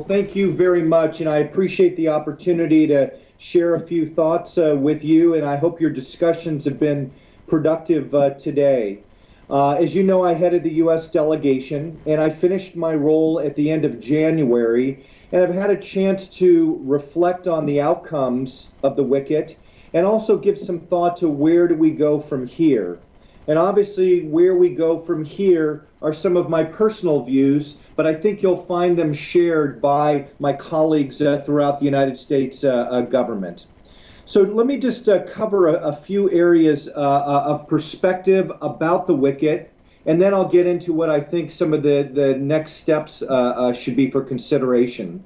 thank you very much, and I appreciate the opportunity to share a few thoughts with you, and I hope your discussions have been productive today. As you know, I headed the US delegation, and I finished my role at the end of January, and I've had a chance to reflect on the outcomes of the WCIT and also give some thought to where do we go from here. And obviously, where we go from here are some of my personal views, but I think you'll find them shared by my colleagues throughout the United States government. So let me just cover a few areas of perspective about the WCIT, and then I'll get into what I think some of the next steps should be for consideration.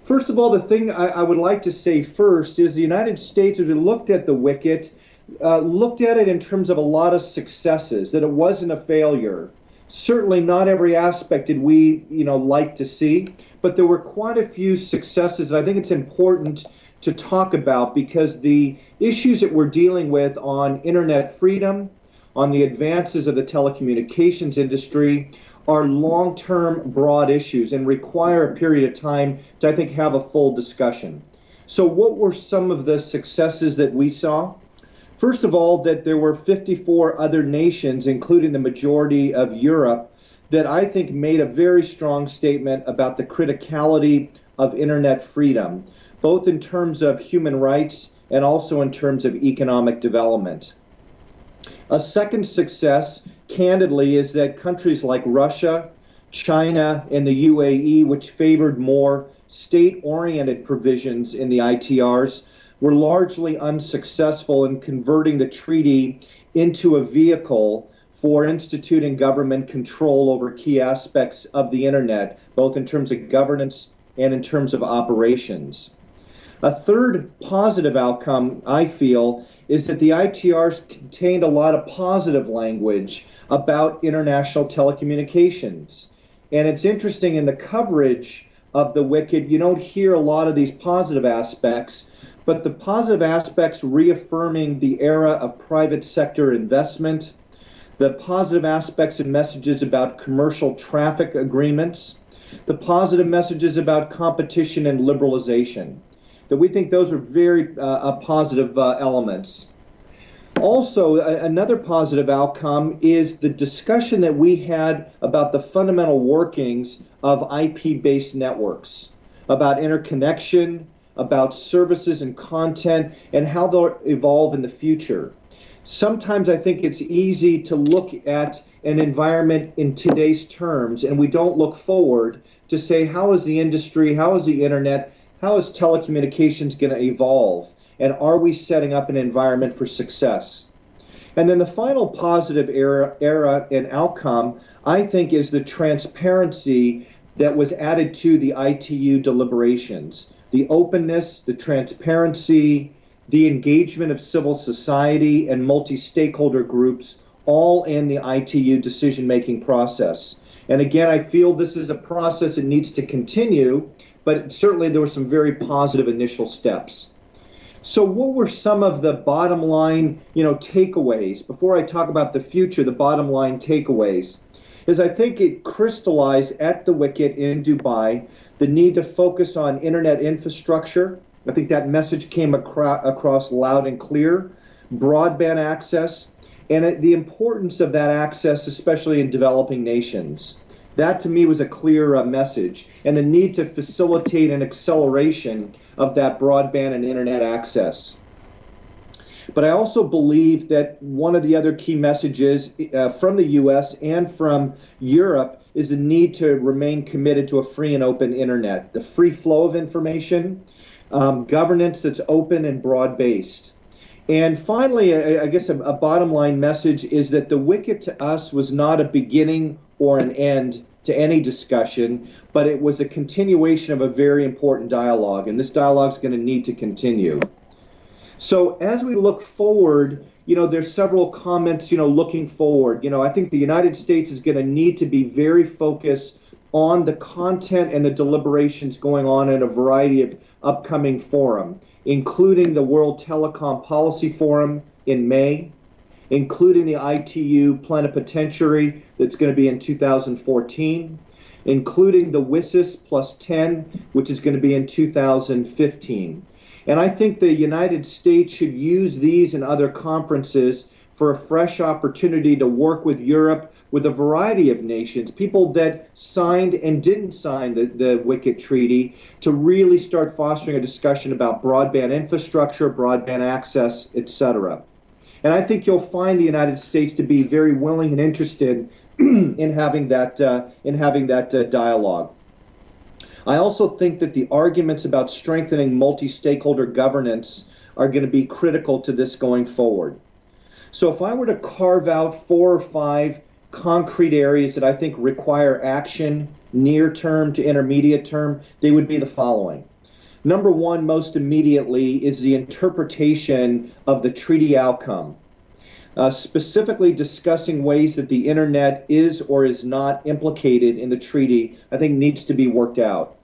First of all, the thing I would like to say first is the United States, as we looked at the WCIT, looked at it in terms of a lot of successes, that it wasn't a failure. Certainly not every aspect did we, like to see, but there were quite a few successes, and I think it's important to talk about because the issues that we're dealing with on internet freedom, on the advances of the telecommunications industry, are long-term broad issues and require a period of time to, I think, have a full discussion. So what were some of the successes that we saw? First of all, that there were 54 other nations, including the majority of Europe, that I think made a very strong statement about the criticality of internet freedom, both in terms of human rights and also in terms of economic development. A second success, candidly, is that countries like Russia, China, and the UAE, which favored more state-oriented provisions in the ITRs, were largely unsuccessful in converting the treaty into a vehicle for instituting government control over key aspects of the internet, both in terms of governance and in terms of operations. A third positive outcome, I feel, is that the ITRs contained a lot of positive language about international telecommunications. And it's interesting, in the coverage of the WCIT, you don't hear a lot of these positive aspects, but the positive aspects reaffirming the era of private sector investment, the positive aspects and messages about commercial traffic agreements, the positive messages about competition and liberalization, that we think those are very positive elements. Also, another positive outcome is the discussion that we had about the fundamental workings of IP-based networks, about interconnection, about services and content, and how they'll evolve in the future. Sometimes I think it's easy to look at an environment in today's terms, and we don't look forward to say, how is the industry, how is the internet, how is telecommunications going to evolve, and are we setting up an environment for success? And then the final positive era and outcome, I think, is the transparency that was added to the ITU deliberations. The openness, the transparency, the engagement of civil society and multi-stakeholder groups, all in the ITU decision-making process. And again, I feel this is a process that needs to continue, but certainly there were some very positive initial steps. So what were some of the bottom line, takeaways? Before I talk about the future, the bottom line takeaways is I think it crystallized at the WCIT in Dubai the need to focus on internet infrastructure. I think that message came across loud and clear. Broadband access, and the importance of that access, especially in developing nations. That, to me, was a clear message, and the need to facilitate an acceleration of that broadband and internet access. But I also believe that one of the other key messages from the U.S. and from Europe is the need to remain committed to a free and open internet, the free flow of information, governance that's open and broad-based. And finally, I guess a bottom line message is that the WCIT to us was not a beginning or an end to any discussion, but it was a continuation of a very important dialogue, and this dialogue is going to need to continue. So as we look forward, there's several comments, looking forward. I think the United States is going to need to be very focused on the content and the deliberations going on in a variety of upcoming forums, including the World Telecom Policy Forum in May, including the ITU Plenipotentiary that's going to be in 2014, including the WSIS plus 10, which is going to be in 2015. And I think the United States should use these and other conferences for a fresh opportunity to work with Europe, with a variety of nations, people that signed and didn't sign the WCIT treaty, to really start fostering a discussion about broadband infrastructure, broadband access, etc. And I think you'll find the United States to be very willing and interested in having that dialogue. I also think that the arguments about strengthening multi-stakeholder governance are going to be critical to this going forward. So if I were to carve out 4 or 5 concrete areas that I think require action near term to intermediate term, they would be the following. Number one, most immediately, is the interpretation of the treaty outcome. Specifically discussing ways that the internet is or is not implicated in the treaty, I think needs to be worked out.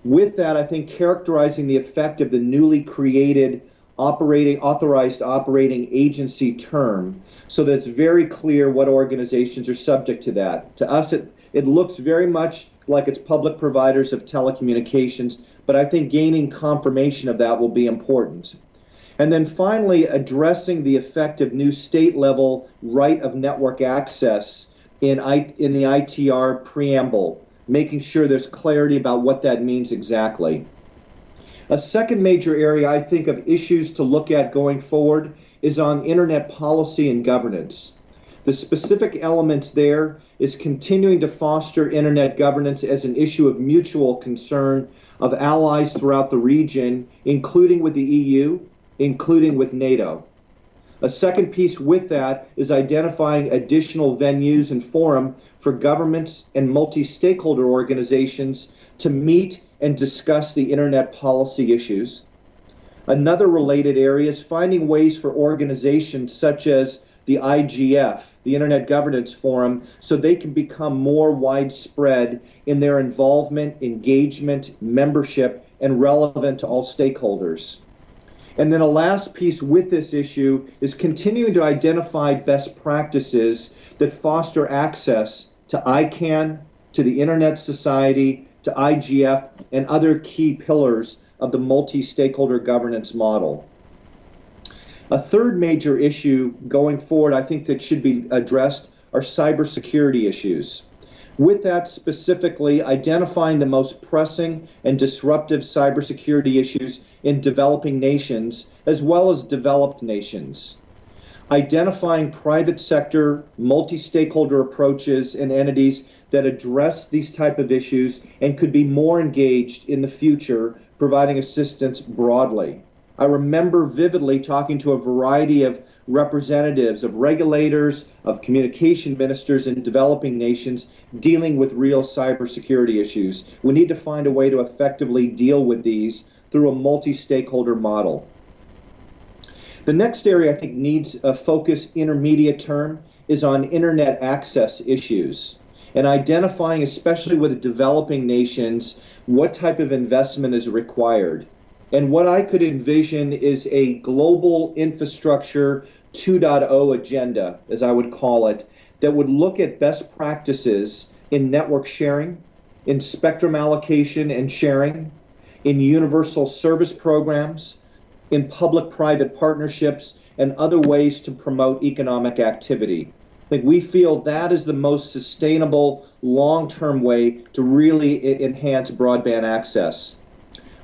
With that, I think characterizing the effect of the newly created authorized operating agency term, so that it's very clear what organizations are subject to that. To us, it looks very much like it's public providers of telecommunications, but I think gaining confirmation of that will be important. And then finally, addressing the effect of new state-level right of network access in the ITR preamble, making sure there's clarity about what that means exactly. A second major area I think of issues to look at going forward is on internet policy and governance. The specific elements there is continuing to foster internet governance as an issue of mutual concern of allies throughout the region, including with the EU, including with NATO. A second piece with that is identifying additional venues and forum for governments and multi-stakeholder organizations to meet and discuss the internet policy issues. Another related area is finding ways for organizations such as the IGF, the Internet Governance Forum, so they can become more widespread in their involvement, engagement, membership, and relevant to all stakeholders. And then a last piece with this issue is continuing to identify best practices that foster access to ICANN, to the Internet Society, to IGF, and other key pillars of the multi-stakeholder governance model. A third major issue going forward, I think, that should be addressed are cybersecurity issues. With that, specifically identifying the most pressing and disruptive cybersecurity issues in developing nations as well as developed nations. Identifying private sector, multi-stakeholder approaches and entities that address these type of issues and could be more engaged in the future, providing assistance broadly. I remember vividly talking to a variety of representatives, of regulators, of communication ministers in developing nations dealing with real cybersecurity issues. We need to find a way to effectively deal with these through a multi-stakeholder model. The next area I think needs a focus intermediate term is on internet access issues and identifying, especially with developing nations, what type of investment is required. And what I could envision is a global infrastructure 2.0 agenda, as I would call it, that would look at best practices in network sharing, in spectrum allocation and sharing, in universal service programs, in public-private partnerships, and other ways to promote economic activity. I think we feel that is the most sustainable, long-term way to really enhance broadband access.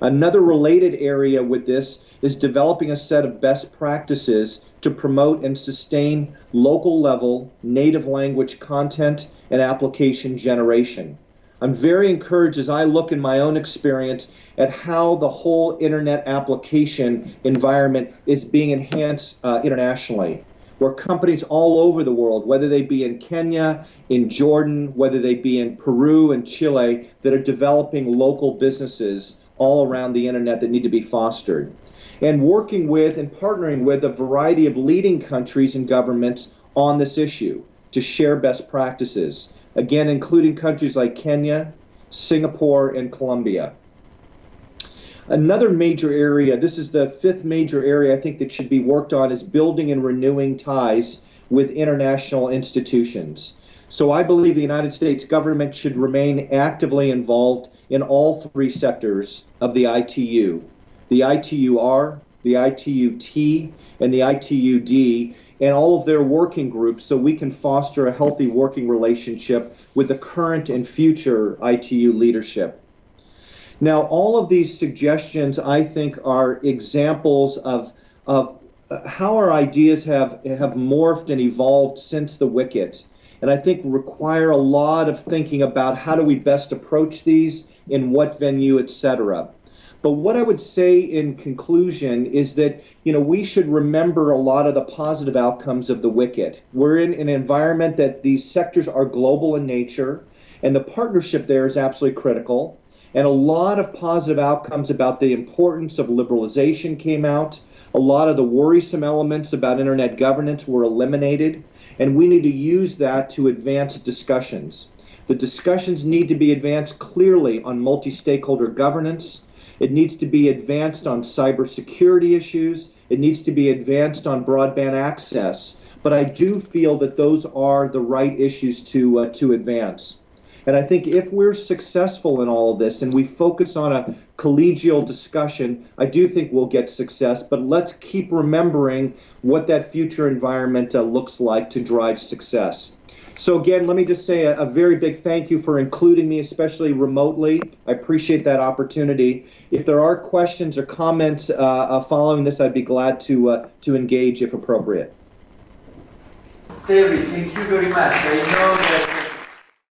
Another related area with this is developing a set of best practices to promote and sustain local level native language content and application generation. I'm very encouraged as I look in my own experience at how the whole internet application environment is being enhanced internationally, where companies all over the world, whether they be in Kenya, in Jordan, whether they be in Peru and Chile, that are developing local businesses all around the internet that need to be fostered. And working with and partnering with a variety of leading countries and governments on this issue to share best practices, again, including countries like Kenya, Singapore, and Colombia. Another major area, this is the fifth major area I think that should be worked on, is building and renewing ties with international institutions. So I believe the United States government should remain actively involved in all three sectors of the ITU, the ITUR, the ITUT, and the ITUD, and all of their working groups, so we can foster a healthy working relationship with the current and future ITU leadership. Now, all of these suggestions, I think, are examples of how our ideas have morphed and evolved since the WCIT, and I think require a lot of thinking about how do we best approach these, in what venue, etc. But what I would say in conclusion is that, we should remember a lot of the positive outcomes of the WCIT. We're in an environment that these sectors are global in nature, and the partnership there is absolutely critical. And a lot of positive outcomes about the importance of liberalization came out. A lot of the worrisome elements about internet governance were eliminated, and we need to use that to advance discussions. The discussions need to be advanced clearly on multi-stakeholder governance. It needs to be advanced on cybersecurity issues. It needs to be advanced on broadband access. But I do feel that those are the right issues to advance. And I think if we're successful in all of this and we focus on a collegial discussion, I do think we'll get success. But let's keep remembering what that future environment looks like to drive success. So again, let me just say a very big thank you for including me, especially remotely. I appreciate that opportunity. If there are questions or comments following this, I'd be glad to engage if appropriate. Terry, thank you very much. I know that